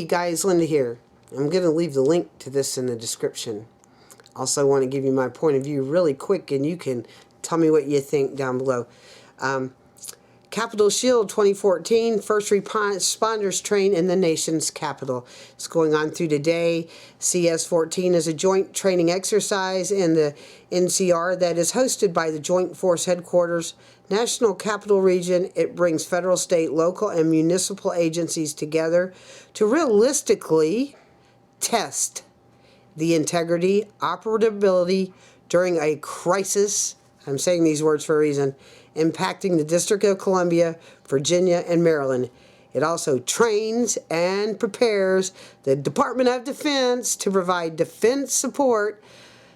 guys, Linda here. I'm going to leave the link to this in the description. Also, I want to give you my point of view really quick, and you can tell me what you think down below. Capitol Shield 2014, first responders train in the nation's capital. It's going on through today. CS-14 is a joint training exercise in the NCR that is hosted by the Joint Force Headquarters, National Capital Region. It brings federal, state, local, and municipal agencies together to realistically test the integrity, operability during a crisis. I'm saying these words for a reason, impacting the District of Columbia, Virginia, and Maryland. It also trains and prepares the Department of Defense to provide defense support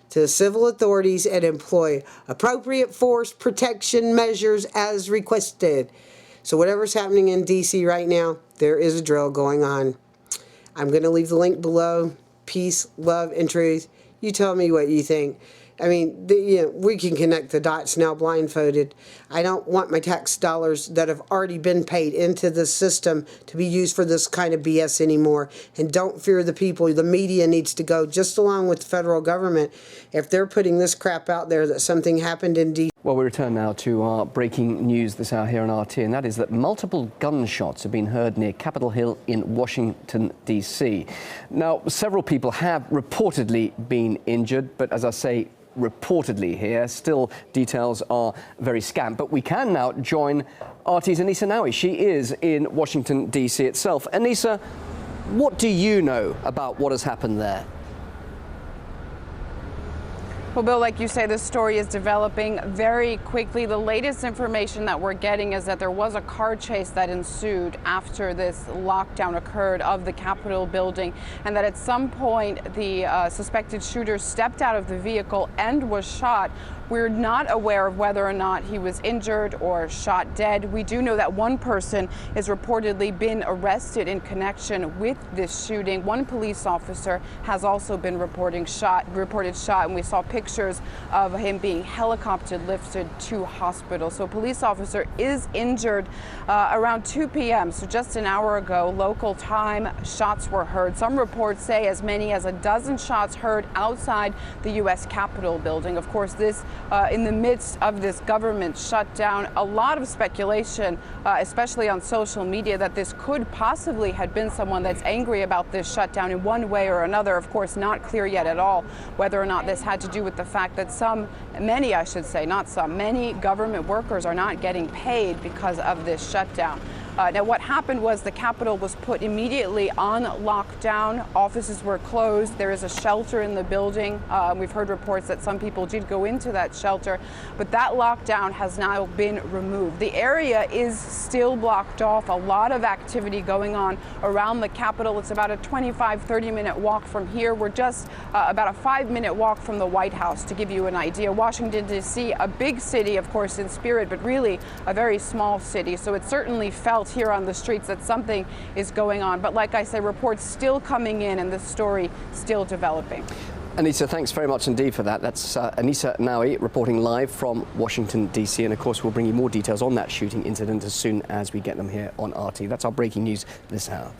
to civil authorities and employ appropriate force protection measures as requested. So whatever's happening in D.C. right now, there is a drill going on. I'm going to leave the link below. Peace, love, and truth. You tell me what you think. I mean, we can connect the dots now blindfolded. I don't want my tax dollars that have already been paid into the system to be used for this kind of BS anymore. And don't fear the people. The media needs to go just along with the federal government. If they're putting this crap out there that something happened in D.C. Well, we return now to our breaking news this hour here on RT, and that is that multiple gunshots have been heard near Capitol Hill in Washington, D.C. Now, several people have reportedly been injured, but as I say, reportedly here, still details are very scant. But we can now join RT's Anissa Nowie. She is in Washington, D.C. itself. Anissa, what do you know about what has happened there? Well, Bill, like you say, this story is developing very quickly. The latest information that we're getting is that there was a car chase that ensued after this lockdown occurred of the Capitol building, and that at some point the suspected shooter stepped out of the vehicle and was shot. We're not aware of whether or not he was injured or shot dead. We do know that one person has reportedly been arrested in connection with this shooting. One police officer has also been reported shot, and we saw pictures of him being helicopter lifted to hospital. So a police officer is injured around 2 p.m., so just an hour ago, local time. Shots were heard. Some reports say as many as a dozen shots heard outside the U.S. Capitol building. Of course, this in the midst of this government shutdown, a lot of speculation, especially on social media, that this could possibly have been someone that's angry about this shutdown in one way or another. Of course, not clear yet at all whether or not this had to do with the fact that many government workers are not getting paid because of this shutdown. Now, what happened was the Capitol was put immediately on lockdown. Offices were closed. There is a shelter in the building. We've heard reports that some people did go into that shelter, but that lockdown has now been removed. The area is still blocked off. A lot of activity going on around the Capitol. It's about a 25-30-minute walk from here. We're just about a 5-minute walk from the White House, to give you an idea. Washington, D.C., a big city, of course, in spirit, but really a very small city. So it certainly felt here on the streets that something is going on. But like I say, reports still coming in and the story still developing. Anissa, thanks very much indeed for that. That's Anissa Nowie reporting live from Washington, D.C. And of course, we'll bring you more details on that shooting incident as soon as we get them here on RT. That's our breaking news this hour.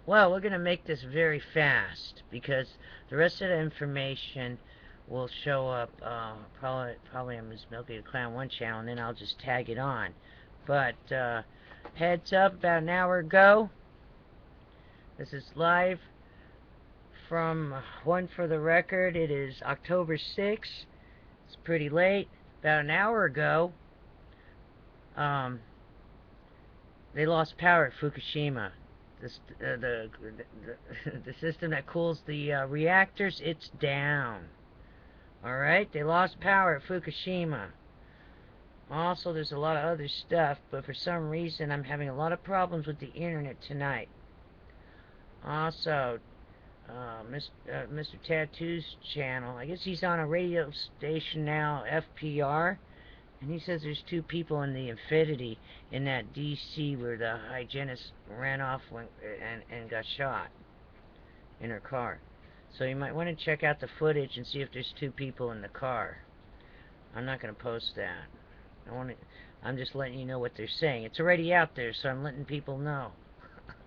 Well, we're going to make this very fast because the rest of the information will show up probably on Ms. Milky the Clown 1 channel, and then I'll just tag it on. But heads up, about an hour ago, this is live from One for the Record. It is October 6th. It's pretty late. About an hour ago, they lost power at Fukushima. The system that cools the reactors, it's down. Alright, they lost power at Fukushima. Also, there's a lot of other stuff, but for some reason I'm having a lot of problems with the internet tonight. Also, Mr. Tattoo's channel, I guess he's on a radio station now, FPR, And he says there's 2 people in the Infinity in that D.C. where the hygienist ran off and got shot in her car. So you might want to check out the footage and see if there's 2 people in the car. I'm not going to post that. I'm just letting you know what they're saying. It's already out there, so I'm letting people know.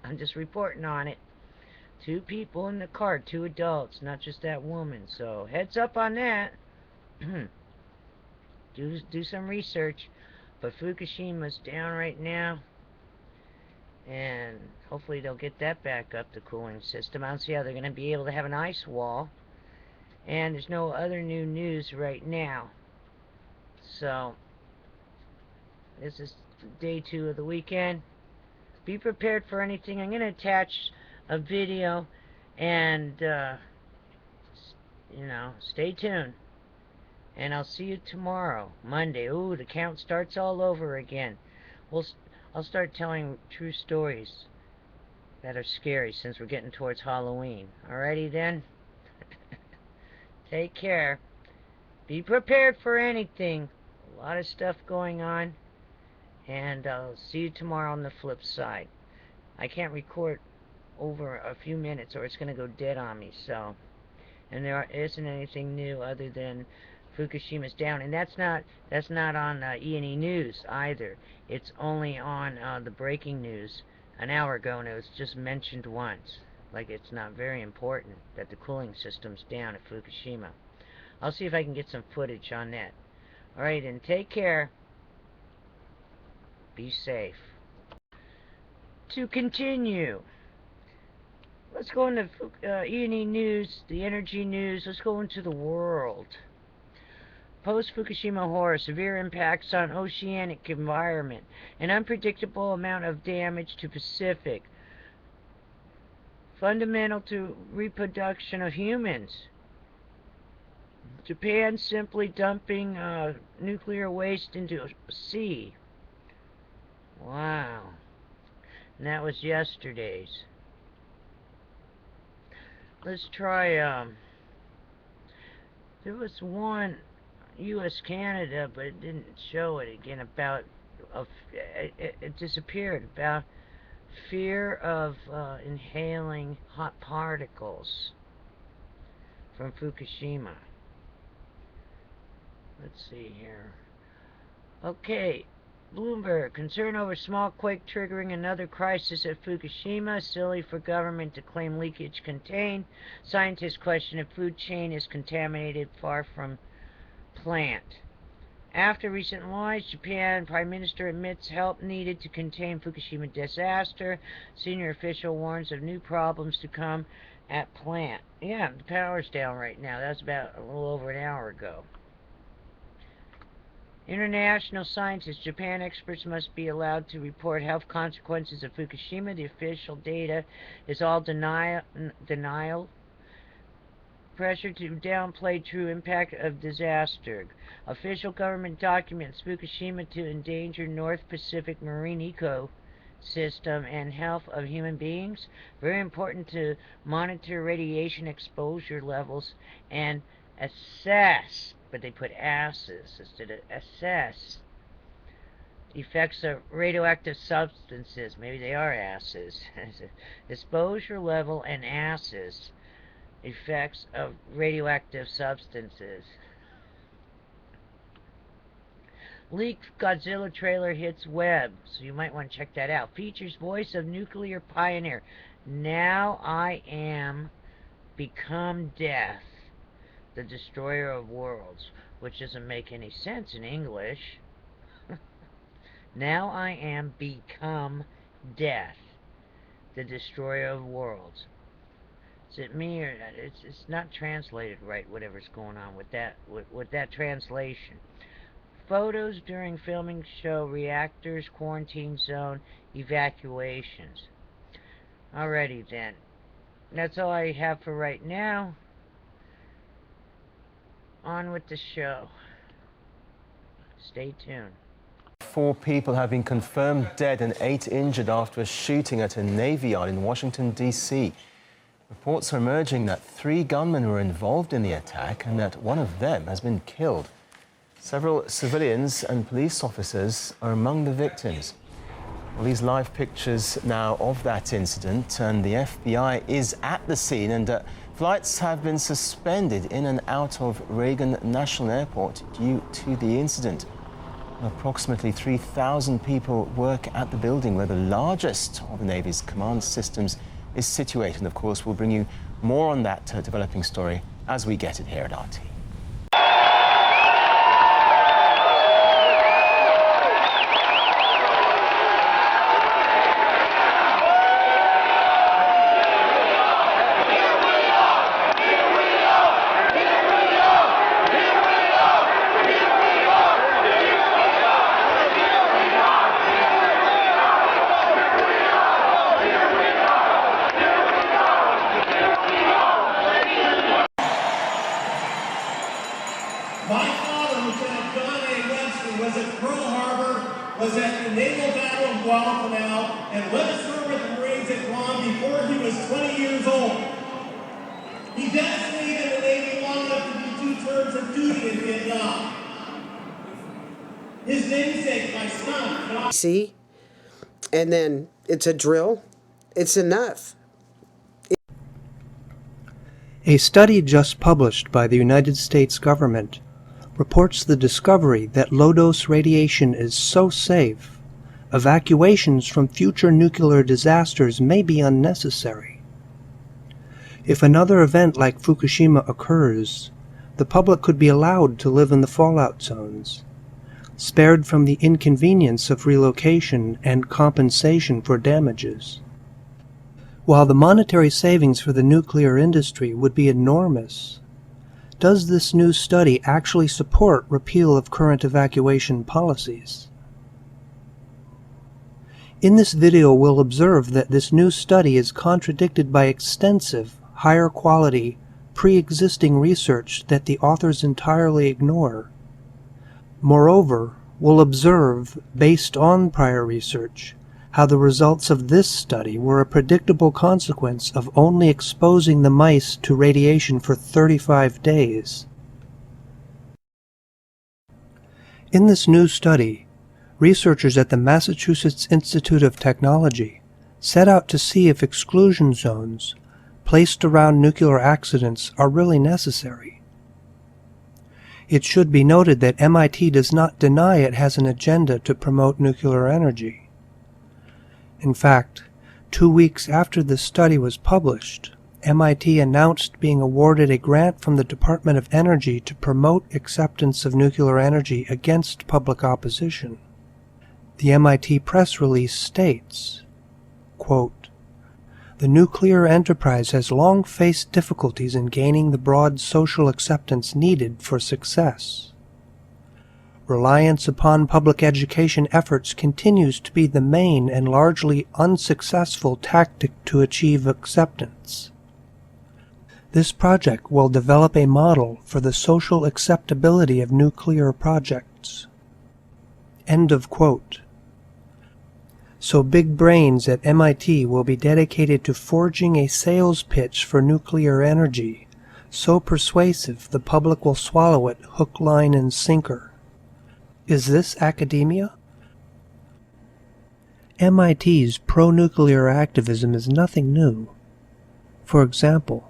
I'm just reporting on it. 2 people in the car, 2 adults, not just that woman. So heads up on that. do some research. But Fukushima's down right now, and hopefully they'll get that back up, the cooling system. I don't see how they're going to be able to have an ice wall. And there's no other new news right now. So this is day 2 of the weekend. Be prepared for anything. I'm going to attach a video, and you know, stay tuned. And I'll see you tomorrow, Monday. Ooh, the count starts all over again. I'll start telling true stories that are scary since we're getting towards Halloween. Alrighty then? Take care. Be prepared for anything. A lot of stuff going on. And I'll see you tomorrow on the flip side. I can't record over a few minutes or it's going to go dead on me. So, and there isn't anything new other than Fukushima's down. And that's not on E&E News either. It's only on the breaking news an hour ago, and it was just mentioned once. Like it's not very important that the cooling system's down at Fukushima. I'll see if I can get some footage on that. Alright, and take care. Be safe. To continue, let's go into E&E News, the energy news. Let's go into the world. Post-Fukushima horror, severe impacts on oceanic environment, an unpredictable amount of damage to Pacific, fundamental to reproduction of humans. Japan simply dumping nuclear waste into a sea. Wow. And that was yesterday's. Let's try, there was one U.S. Canada, but it didn't show it again, about, it disappeared, about fear of inhaling hot particles from Fukushima. Let's see here. Okay. Bloomberg, concern over small quake triggering another crisis at Fukushima. Silly for government to claim leakage contained. Scientists question if food chain is contaminated far from plant. After recent lies, Japan Prime Minister admits help needed to contain Fukushima disaster. Senior official warns of new problems to come at plant. Yeah, the power's down right now. That was about a little over an hour ago. International scientists, Japan experts must be allowed to report health consequences of Fukushima. The official data is all denial. Pressure to downplay true impact of disaster. Official government documents Fukushima to endanger North Pacific marine ecosystem and health of human beings. Very important to monitor radiation exposure levels and assess, but they put asses instead of assess, effects of radioactive substances. Maybe they are asses. Exposure level and asses, effects of radioactive substances. Leaked Godzilla trailer hits web, so you might want to check that out. Features voice of nuclear pioneer. Now I am become death, the destroyer of worlds, which doesn't make any sense in English. Now I am become death, the destroyer of worlds. Is it me, or it's not translated right, whatever's going on with that translation. Photos during filming show reactors, quarantine zone, evacuations. Alrighty then. That's all I have for right now. On with the show. Stay tuned. 4 people have been confirmed dead and 8 injured after a shooting at a Navy yard in Washington, D.C. Reports are emerging that 3 gunmen were involved in the attack and that one of them has been killed. Several civilians and police officers are among the victims. Well, these live pictures now of that incident, and the FBI is at the scene, and flights have been suspended in and out of Reagan National Airport due to the incident. Approximately 3,000 people work at the building where the largest of the Navy's command systems is situated. And of course, we'll bring you more on that developing story as we get it here at RT. My father, Lieutenant John A. Webster, was at Pearl Harbor, was at the Naval Battle of Guadalcanal, and led us through with the Marines at Guam before he was 20 years old. He then stayed in the Navy long enough to do 2 terms of duty in Vietnam. His namesake, my son, John. See? And then it's a drill. It's enough. A study just published by the United States government reports the discovery that low-dose radiation is so safe, evacuations from future nuclear disasters may be unnecessary. If another event like Fukushima occurs, the public could be allowed to live in the fallout zones, spared from the inconvenience of relocation and compensation for damages. While the monetary savings for the nuclear industry would be enormous, does this new study actually support repeal of current evacuation policies? In this video, we'll observe that this new study is contradicted by extensive, higher quality, pre-existing research that the authors entirely ignore. Moreover, we'll observe, based on prior research, how the results of this study were a predictable consequence of only exposing the mice to radiation for 35 days. In this new study, researchers at the Massachusetts Institute of Technology set out to see if exclusion zones placed around nuclear accidents are really necessary. It should be noted that MIT does not deny it has an agenda to promote nuclear energy. In fact, 2 weeks after this study was published, MIT announced being awarded a grant from the Department of Energy to promote acceptance of nuclear energy against public opposition. The MIT press release states, quote, "The nuclear enterprise has long faced difficulties in gaining the broad social acceptance needed for success. Reliance upon public education efforts continues to be the main and largely unsuccessful tactic to achieve acceptance. This project will develop a model for the social acceptability of nuclear projects." End of quote. So big brains at MIT will be dedicated to forging a sales pitch for nuclear energy, so persuasive the public will swallow it hook, line, and sinker. Is this academia? MIT's pro-nuclear activism is nothing new. For example,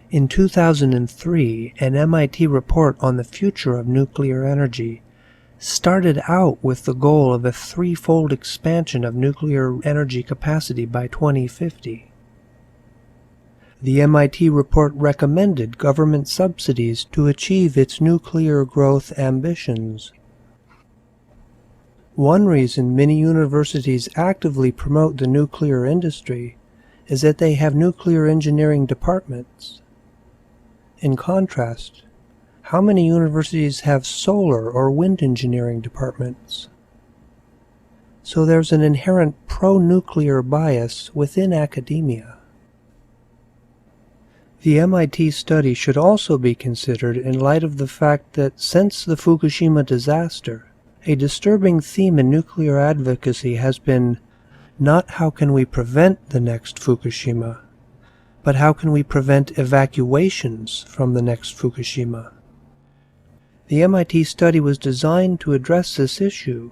in 2003, an MIT report on the future of nuclear energy started out with the goal of a 3-fold expansion of nuclear energy capacity by 2050. The MIT report recommended government subsidies to achieve its nuclear growth ambitions. One reason many universities actively promote the nuclear industry is that they have nuclear engineering departments. In contrast, how many universities have solar or wind engineering departments? So there's an inherent pro-nuclear bias within academia. The MIT study should also be considered in light of the fact that since the Fukushima disaster, a disturbing theme in nuclear advocacy has been not how can we prevent the next Fukushima, but how can we prevent evacuations from the next Fukushima. The MIT study was designed to address this issue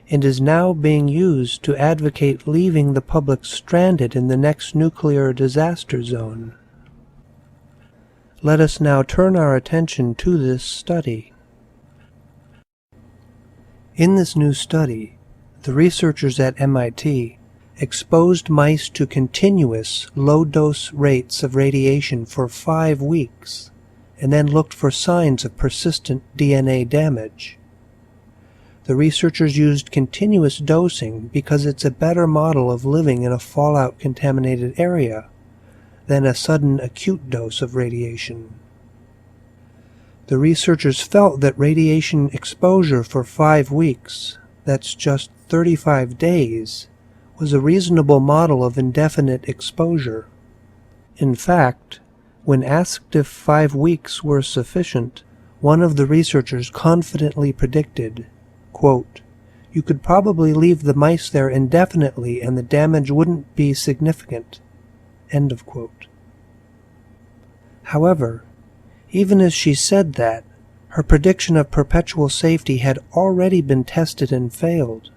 and is now being used to advocate leaving the public stranded in the next nuclear disaster zone. Let us now turn our attention to this study. In this new study, the researchers at MIT exposed mice to continuous low-dose rates of radiation for 5 weeks and then looked for signs of persistent DNA damage. The researchers used continuous dosing because it's a better model of living in a fallout-contaminated area than a sudden acute dose of radiation. The researchers felt that radiation exposure for 5 weeks, that's just 35 days, was a reasonable model of indefinite exposure. In fact, when asked if 5 weeks were sufficient, one of the researchers confidently predicted, quote, "You could probably leave the mice there indefinitely and the damage wouldn't be significant." End of quote. However, even as she said that, her prediction of perpetual safety had already been tested and failed.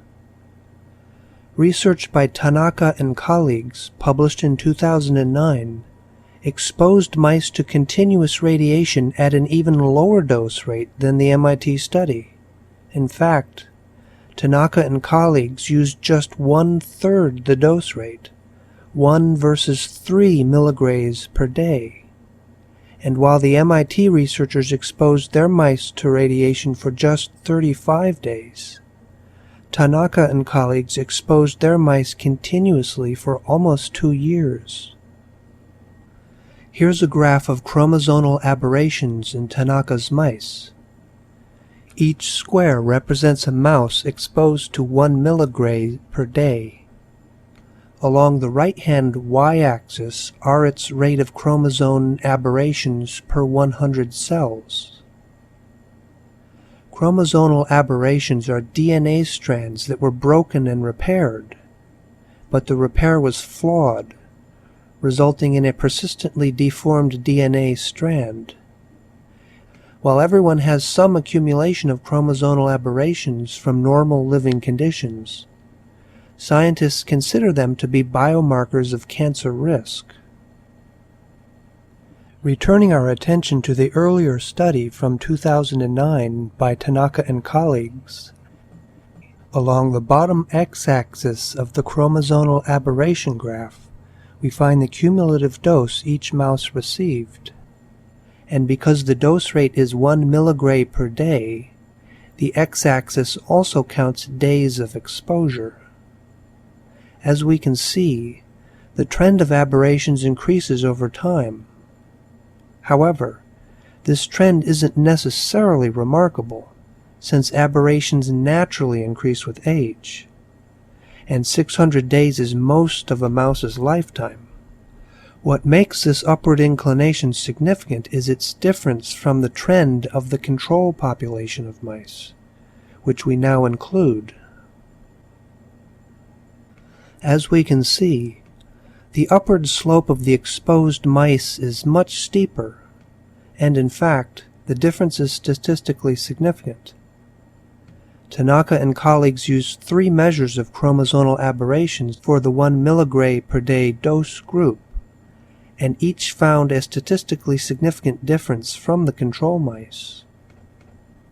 Research by Tanaka and colleagues, published in 2009, exposed mice to continuous radiation at an even lower dose rate than the MIT study. In fact, Tanaka and colleagues used just 1/3 the dose rate, 1 versus 3 milligrays per day. And while the MIT researchers exposed their mice to radiation for just 35 days, Tanaka and colleagues exposed their mice continuously for almost 2 years. Here's a graph of chromosomal aberrations in Tanaka's mice. Each square represents a mouse exposed to 1 milligray per day. Along the right-hand y-axis are its rate of chromosome aberrations per 100 cells. Chromosomal aberrations are DNA strands that were broken and repaired, but the repair was flawed, resulting in a persistently deformed DNA strand. While everyone has some accumulation of chromosomal aberrations from normal living conditions, scientists consider them to be biomarkers of cancer risk. Returning our attention to the earlier study from 2009 by Tanaka and colleagues, along the bottom x-axis of the chromosomal aberration graph, we find the cumulative dose each mouse received. And because the dose rate is 1 milligray per day, the x-axis also counts days of exposure. As we can see, the trend of aberrations increases over time. However, this trend isn't necessarily remarkable, since aberrations naturally increase with age, and 600 days is most of a mouse's lifetime. What makes this upward inclination significant is its difference from the trend of the control population of mice, which we now include. As we can see, the upward slope of the exposed mice is much steeper, and in fact, the difference is statistically significant. Tanaka and colleagues used 3 measures of chromosomal aberrations for the 1 milligray per day dose group, and each found a statistically significant difference from the control mice.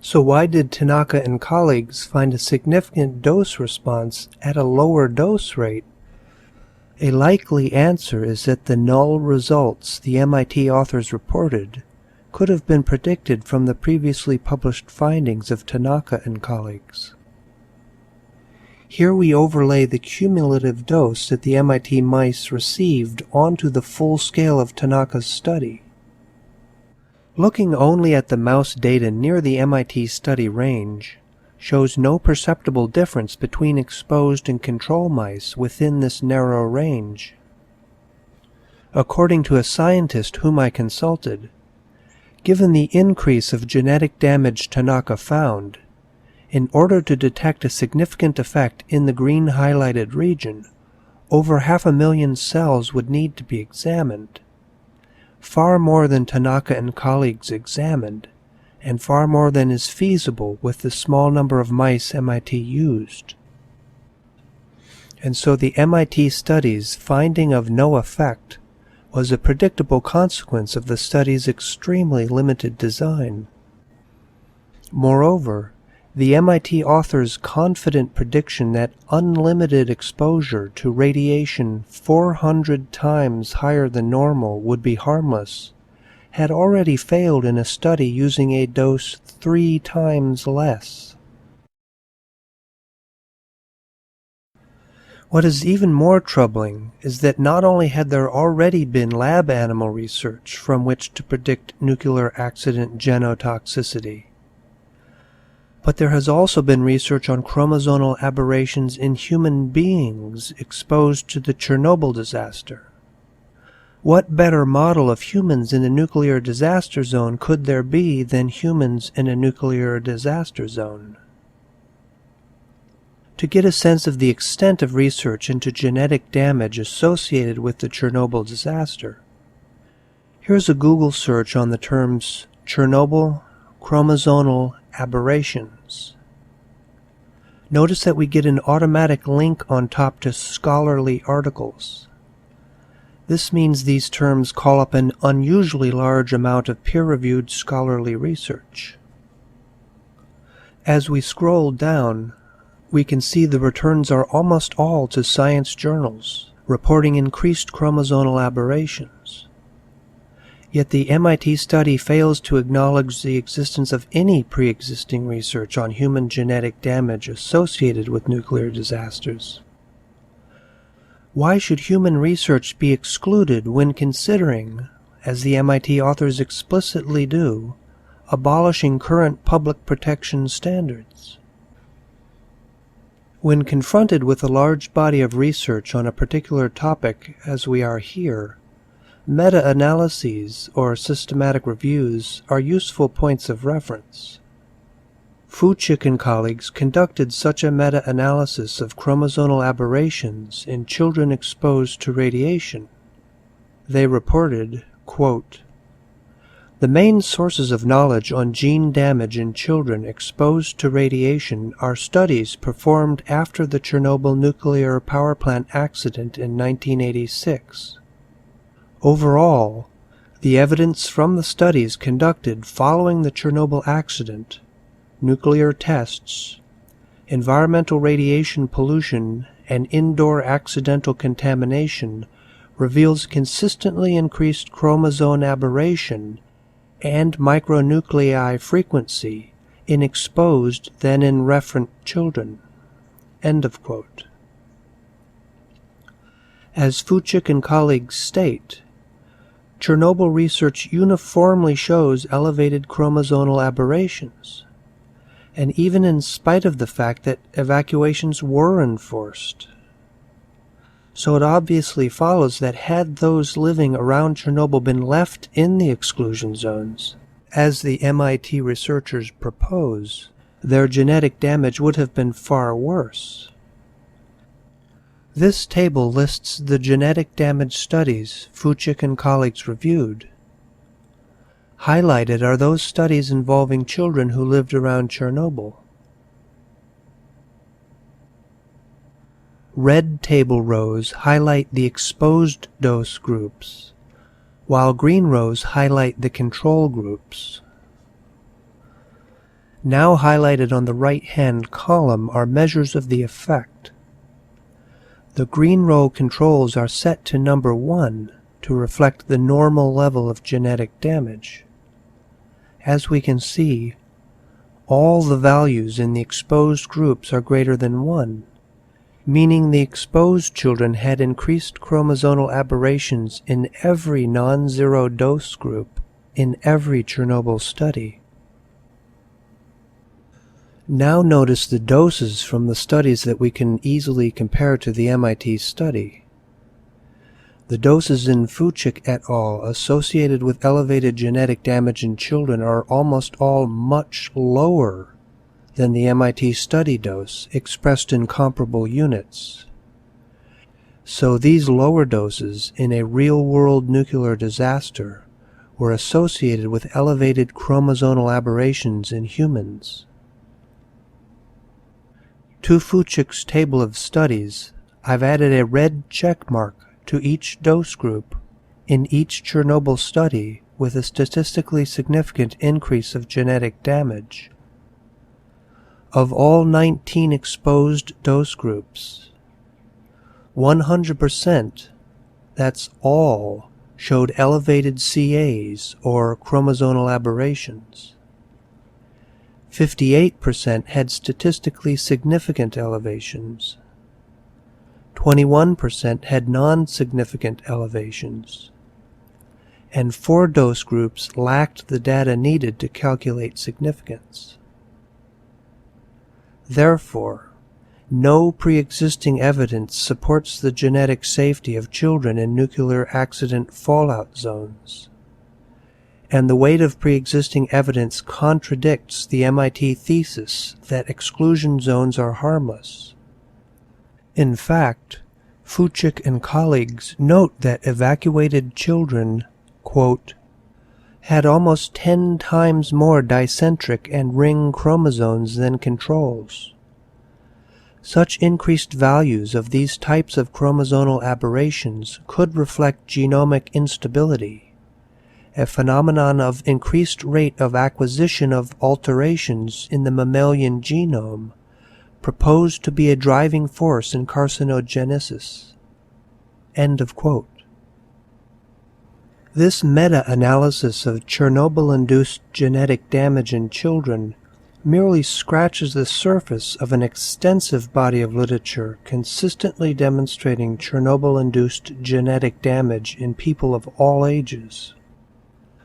So why did Tanaka and colleagues find a significant dose response at a lower dose rate? A likely answer is that the null results the MIT authors reported could have been predicted from the previously published findings of Tanaka and colleagues. Here we overlay the cumulative dose that the MIT mice received onto the full scale of Tanaka's study. Looking only at the mouse data near the MIT study range shows no perceptible difference between exposed and control mice within this narrow range. According to a scientist whom I consulted, given the increase of genetic damage Tanaka found, in order to detect a significant effect in the green highlighted region, over 500,000 cells would need to be examined, far more than Tanaka and colleagues examined, and far more than is feasible with the small number of mice MIT used. And so the MIT study's finding of no effect was a predictable consequence of the study's extremely limited design. Moreover, the MIT authors' confident prediction that unlimited exposure to radiation 400 times higher than normal would be harmless had already failed in a study using a dose 3 times less. What is even more troubling is that not only had there already been lab animal research from which to predict nuclear accident genotoxicity, but there has also been research on chromosomal aberrations in human beings exposed to the Chernobyl disaster. What better model of humans in a nuclear disaster zone could there be than humans in a nuclear disaster zone? To get a sense of the extent of research into genetic damage associated with the Chernobyl disaster, here's a Google search on the terms Chernobyl chromosomal aberrations. Notice that we get an automatic link on top to scholarly articles. This means these terms call up an unusually large amount of peer-reviewed scholarly research. As we scroll down, we can see the returns are almost all to science journals, reporting increased chromosomal aberrations. Yet the MIT study fails to acknowledge the existence of any pre-existing research on human genetic damage associated with nuclear disasters. Why should human research be excluded when considering, as the MIT authors explicitly do, abolishing current public protection standards? When confronted with a large body of research on a particular topic, as we are here, meta-analyses or systematic reviews are useful points of reference. Fukushima and colleagues conducted such a meta-analysis of chromosomal aberrations in children exposed to radiation. They reported, quote, "The main sources of knowledge on gene damage in children exposed to radiation are studies performed after the Chernobyl nuclear power plant accident in 1986. Overall, the evidence from the studies conducted following the Chernobyl accident, nuclear tests, environmental radiation pollution, and indoor accidental contamination reveals consistently increased chromosome aberration and micronuclei frequency in exposed than in referent children." End of quote. As Fukushima and colleagues state, Chernobyl research uniformly shows elevated chromosomal aberrations, and even in spite of the fact that evacuations were enforced. So it obviously follows that had those living around Chernobyl been left in the exclusion zones, as the MIT researchers propose, their genetic damage would have been far worse. This table lists the genetic damage studies Fukushima and colleagues reviewed. Highlighted are those studies involving children who lived around Chernobyl. Red table rows highlight the exposed dose groups, while green rows highlight the control groups. Now highlighted on the right-hand column are measures of the effect. The green row controls are set to number 1 to reflect the normal level of genetic damage. As we can see, all the values in the exposed groups are greater than 1, meaning the exposed children had increased chromosomal aberrations in every non-zero dose group in every Chernobyl study. Now notice the doses from the studies that we can easily compare to the MIT study. The doses in Fukushima et al. Associated with elevated genetic damage in children are almost all much lower than the MIT study dose, expressed in comparable units. So these lower doses in a real-world nuclear disaster were associated with elevated chromosomal aberrations in humans. To Fukushika's table of studies, I've added a red check mark to each dose group in each Chernobyl study with a statistically significant increase of genetic damage. Of all 19 exposed dose groups, 100%, that's all, showed elevated CAs, or chromosomal aberrations. 58% had statistically significant elevations. 21% had non-significant elevations. And 4 dose groups lacked the data needed to calculate significance. Therefore, no pre-existing evidence supports the genetic safety of children in nuclear accident fallout zones. And the weight of pre-existing evidence contradicts the MIT thesis that exclusion zones are harmless. In fact, Fukushika and colleagues note that evacuated children, quote, had almost 10 times more dicentric and ring chromosomes than controls. Such increased values of these types of chromosomal aberrations could reflect genomic instability, a phenomenon of increased rate of acquisition of alterations in the mammalian genome, proposed to be a driving force in carcinogenesis. End of quote. This meta-analysis of Chernobyl-induced genetic damage in children merely scratches the surface of an extensive body of literature consistently demonstrating Chernobyl-induced genetic damage in people of all ages.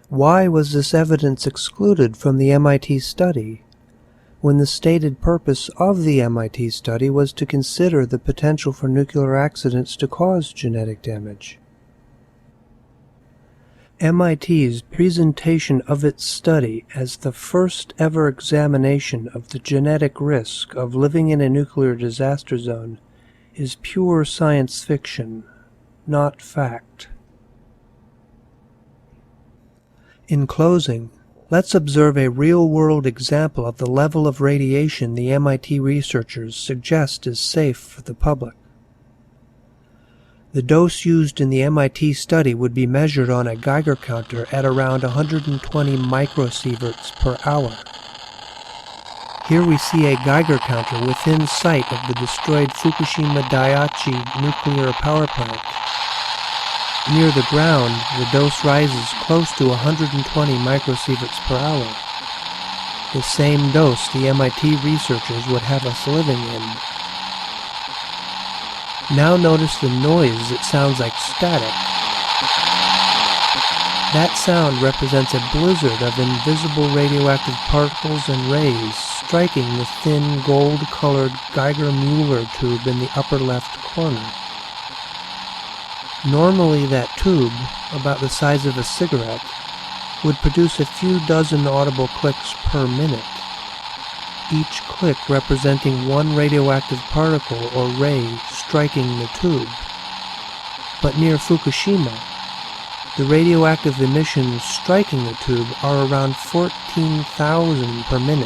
Why was this evidence excluded from the MIT study, when the stated purpose of the MIT study was to consider the potential for nuclear accidents to cause genetic damage? MIT's presentation of its study as the first ever examination of the genetic risk of living in a nuclear disaster zone is pure science fiction, not fact. In closing, let's observe a real-world example of the level of radiation the MIT researchers suggest is safe for the public. The dose used in the MIT study would be measured on a Geiger counter at around 120 microsieverts per hour. Here we see a Geiger counter within sight of the destroyed Fukushima Daiichi nuclear power plant. Near the ground, the dose rises close to 120 microsieverts per hour, the same dose the MIT researchers would have us living in. Now notice the noise. It sounds like static. That sound represents a blizzard of invisible radioactive particles and rays striking the thin gold-colored Geiger-Müller tube in the upper left corner. Normally that tube, about the size of a cigarette, would produce a few dozen audible clicks per minute, each click representing one radioactive particle or ray striking the tube. But near Fukushima, the radioactive emissions striking the tube are around 14,000 per minute.